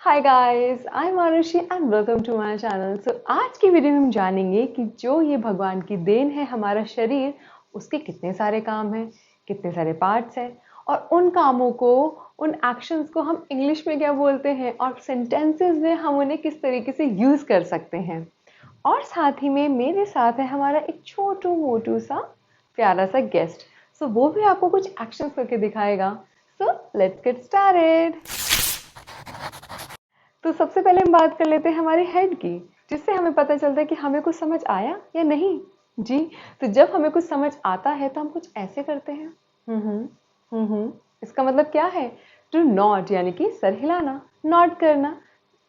Hi guys, I am Arushi and welcome to my channel. So आज की video में हम जानेंगे कि जो ये भगवान की देन है हमारा शरीर, उसके कितने सारे काम हैं, कितने सारे पार्ट्स हैं और उन कामों को, उन एक्शंस को हम इंग्लिश में क्या बोलते हैं और सेंटेंसेस में हम उन्हें किस तरीके से यूज़ कर सकते हैं। और साथ ही में मेरे साथ है हमारा एक छोटू मोटू सा प्यारा सा गेस्ट। सो वो भी आपको कुछ एक्शंस करके दिखाएगा। So let's get started. तो सबसे पहले हम बात कर लेते हैं हमारे हेड की, जिससे हमें पता चलता है कि हमें कुछ समझ आया या नहीं। जी, तो जब हमें कुछ समझ आता है तो हम कुछ ऐसे करते हैं। इसका मतलब क्या है? टू नॉट, यानी कि सर हिलाना, नॉट करना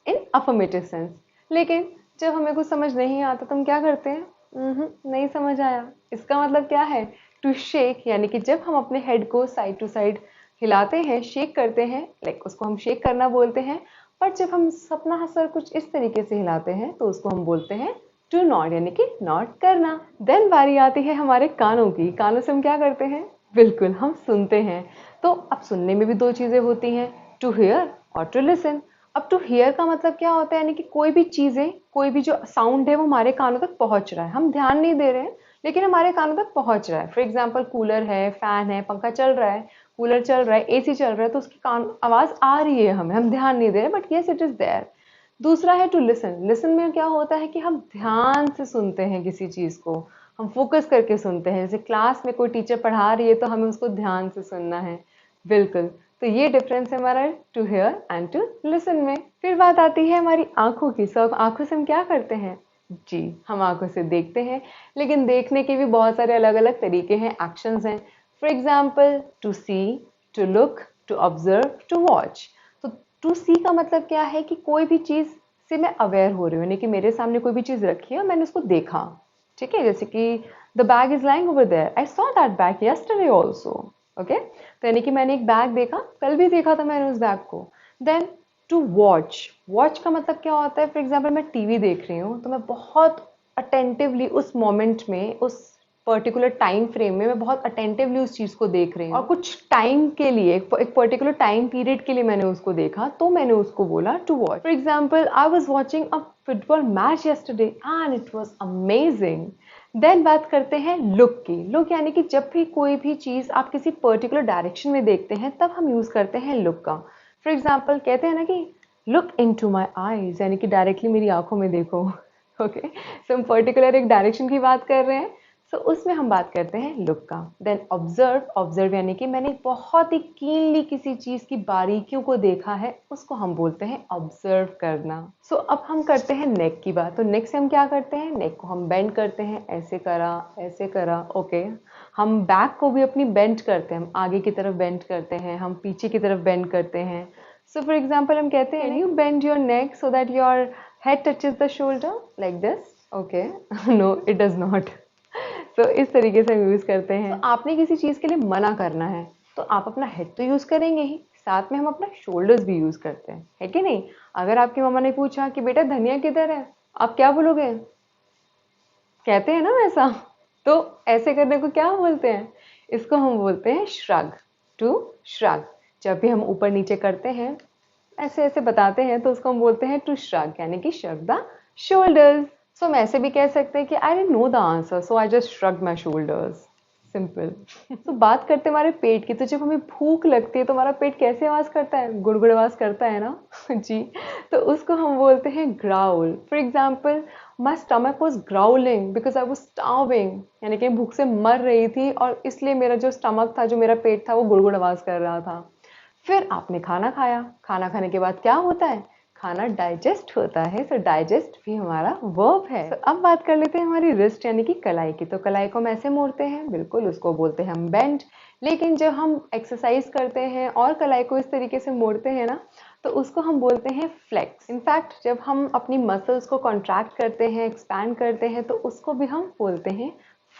इन अफर्मेटिव सेंस। लेकिन जब हमें कुछ समझ नहीं आता तो हम क्या करते हैं? नहीं समझ आया। इसका मतलब क्या है? टू शेक, यानी कि जब हम अपने हेड को साइड टू साइड हिलाते हैं, शेक करते हैं, लाइक उसको हम शेक करना बोलते हैं। पर जब हम अपना सर कुछ इस तरीके से हिलाते हैं तो उसको हम बोलते हैं टू नॉट, यानी कि नॉट करना। देन बारी आती है हमारे कानों की। कानों से हम क्या करते हैं? बिल्कुल, हम सुनते हैं। तो अब सुनने में भी दो चीज़ें होती हैं, टू हियर और टू लिसन। अब टू हियर का मतलब क्या होता है? यानी कि कोई भी चीज़ें, कोई भी जो साउंड है वो हमारे कानों तक पहुंच रहा है, हम ध्यान नहीं दे रहे हैं लेकिन हमारे कानों तक पहुंच रहा है। फॉर एग्जाम्पल, कूलर है, फैन है, पंखा चल रहा है, कूलर चल रहा है, एसी चल रहा है, तो उसकी कान आवाज़ आ रही है, हमें, हम ध्यान नहीं दे रहे, but yes it is there. दूसरा है टू लिसन। लिसन में क्या होता है कि हम ध्यान से सुनते हैं किसी चीज़ को, हम फोकस करके सुनते हैं। जैसे क्लास में कोई टीचर पढ़ा रही है तो हमें उसको ध्यान से सुनना है। बिल्कुल, तो ये डिफरेंस है हमारा to hear and to listen में। फिर बात आती है हमारी आंखों की। सब आंखों से हम क्या करते हैं? जी, हम आंखों से देखते हैं, लेकिन देखने के भी बहुत सारे अलग अलग तरीके हैं, एक्शंस हैं। For example, to see, to look, to observe, to watch. तो टू सी का मतलब क्या है कि कोई भी चीज़ से मैं अवेयर हो रही हूँ, यानी कि मेरे सामने कोई भी चीज़ रखी है और मैंने उसको देखा। ठीक है, जैसे कि the bag is lying over there, I saw that bag yesterday also. Okay, तो यानी कि मैंने एक बैग देखा, कल भी देखा था मैंने उस बैग को। Then to watch. वॉच का मतलब क्या होता है? फॉर एग्जाम्पल, मैं टीवी देख रही हूँ तो मैं बहुत अटेंटिवली उस मोमेंट में, उस पर्टिकुलर टाइम फ्रेम में मैं बहुत अटेंटिवली उस चीज़ को देख रही हूँ और कुछ टाइम के लिए, एक पर्टिकुलर टाइम पीरियड के लिए मैंने उसको देखा, तो मैंने उसको बोला to watch. For example, I was watching a football match yesterday and it was amazing. Then बात करते हैं लुक की। लुक यानी कि जब भी कोई भी चीज़ आप किसी पर्टिकुलर डायरेक्शन में देखते हैं तब हम यूज़ करते हैं लुक का। फॉर एग्जाम्पल, कहते हैं ना कि look into my eyes, यानी कि डायरेक्टली मेरी आंखों में देखो। ओके, सो हम पर्टिकुलर एक डायरेक्शन की बात कर रहे हैं, सो उसमें हम बात करते हैं लुक का। Then observe. ऑब्जर्व यानी कि मैंने बहुत ही कीनली किसी चीज़ की बारीकियों को देखा है, उसको हम बोलते हैं ऑब्जर्व करना। सो अब हम करते हैं नेक की बात। तो नेक से हम क्या करते हैं? नेक को हम बेंड करते हैं, ऐसे करा, ऐसे करा। ओके, हम बैक को भी अपनी बेंड करते हैं, हम आगे की तरफ बेंड करते हैं, हम पीछे की तरफ बेंड करते हैं। सो फॉर एग्जाम्पल, हम कहते हैं you bend your neck so that your head touches the shoulder like this. Okay, no it does not. तो इस तरीके से हम यूज़ करते हैं। तो आपने किसी चीज़ के लिए मना करना है तो आप अपना हेड तो यूज़ करेंगे ही, साथ में हम अपना शोल्डर्स भी यूज़ करते हैं, है कि नहीं? अगर आपकी मम्मा ने पूछा कि बेटा धनिया किधर है, आप क्या बोलोगे? कहते हैं ना वैसा। तो ऐसे करने को क्या बोलते हैं? इसको हम बोलते हैं श्रग, टू श्रग। जब भी हम ऊपर नीचे करते हैं, ऐसे ऐसे बताते हैं, तो उसको हम बोलते हैं टू श्रग, यानी कि श्रग द शोल्डर्स। सो हम ऐसे भी कह सकते हैं कि I didn't know the answer so I just shrug my shoulders. Simple. तो बात करते हैं हमारे पेट की। तो जब हमें भूख लगती है तो हमारा पेट कैसे आवाज़ करता है? गुड़गुड़ आवाज़ करता है ना। जी, तो उसको हम बोलते हैं growl. For example, my stomach was growling because I was starving, यानी कि भूख से मर रही थी और इसलिए मेरा जो स्टमक था, जो मेरा पेट था, वो गुड़गुड़ आवाज़ कर रहा था। फिर आपने खाना खाया, खाना खाने के बाद क्या होता है? खाना डाइजेस्ट होता है। तो डाइजेस्ट भी हमारा वर्ब है। तो अब बात कर लेते हैं हमारी रिस्ट यानी कि कलाई की। तो कलाई को हम ऐसे मोड़ते हैं, बिल्कुल, उसको बोलते हैं हम बेंड। लेकिन जब हम एक्सरसाइज करते हैं और कलाई को इस तरीके से मोड़ते हैं ना, तो उसको हम बोलते हैं फ्लेक्स। इनफैक्ट जब हम अपनी मसल्स को कॉन्ट्रैक्ट करते हैं, एक्सपैंड करते हैं, तो उसको भी हम बोलते हैं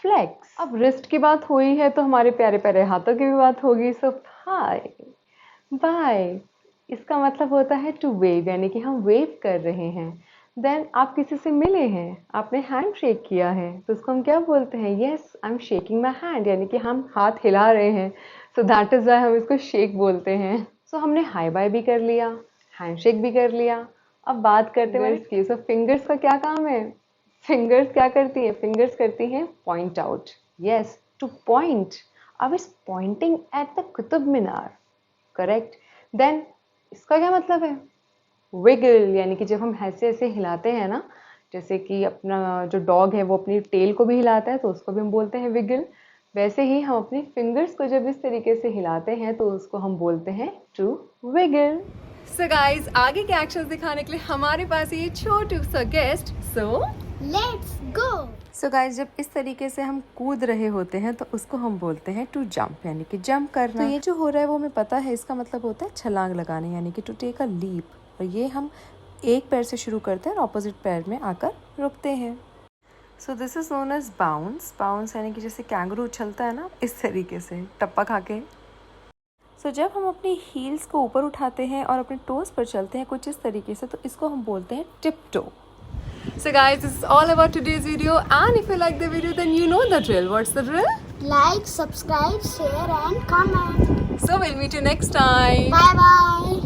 फ्लेक्स। अब रिस्ट की बात हुई है तो हमारे प्यारे प्यारे हाथों की भी बात होगी। सो हाय, बाय, इसका मतलब होता है टू वेव, यानी कि हम वेव कर रहे हैं। देन आप किसी से मिले हैं, आपने हैंड शेक किया है, तो उसको हम क्या बोलते हैं? Yes, I am shaking my hand, यानी कि हम हाथ हिला रहे हैं। सो दैट इज़ वाई हम इसको शेक बोलते हैं। सो हमने हाई बाय भी कर लिया, हैंडशेक भी कर लिया। अब बात करते हैं फिंगर्स की। सो फिंगर्स का क्या काम है? फिंगर्स क्या करती है? फिंगर्स करती हैं point out. Yes, to point. अब is pointing at the Qutub Minar, correct. Then इसका क्या मतलब है? विगल, यानी कि जब हम ऐसे ऐसे हिलाते हैं ना, जैसे कि अपना जो डॉग है वो अपनी टेल को भी हिलाता है तो उसको भी हम बोलते हैं विगल, वैसे ही हम अपनी फिंगर्स को जब इस तरीके से हिलाते हैं तो उसको हम बोलते हैं टू विगल। सो गाइस, आगे के एक्शंस दिखाने के लिए हमारे पास ये छोटू सा guest. So let's go. So guys, जब इस तरीके से हम कूद रहे होते हैं तो उसको हम बोलते हैं टू जंप, यानी कि जंप करना। तो ये जो हो रहा है वो हमें पता है, इसका मतलब होता है छलांग लगाने, यानी कि टू टेक अ लीप। और ये हम एक पैर से शुरू करते हैं और अपोजिट पैर में आकर रुकते हैं। So this is known as bounce. Bounce यानी कि जैसे कैंगरू उछलता है ना, इस तरीके से टप्पा खा के। सो जब हम अपनी हील्स को ऊपर उठाते हैं और अपने टोज पर चलते हैं कुछ इस तरीके से, तो इसको हम बोलते हैं tiptoe. So guys, this is all about today's video, and if you like the video then you know the drill. What's the drill? Like, subscribe, share and comment. So we'll meet you next time. Bye bye.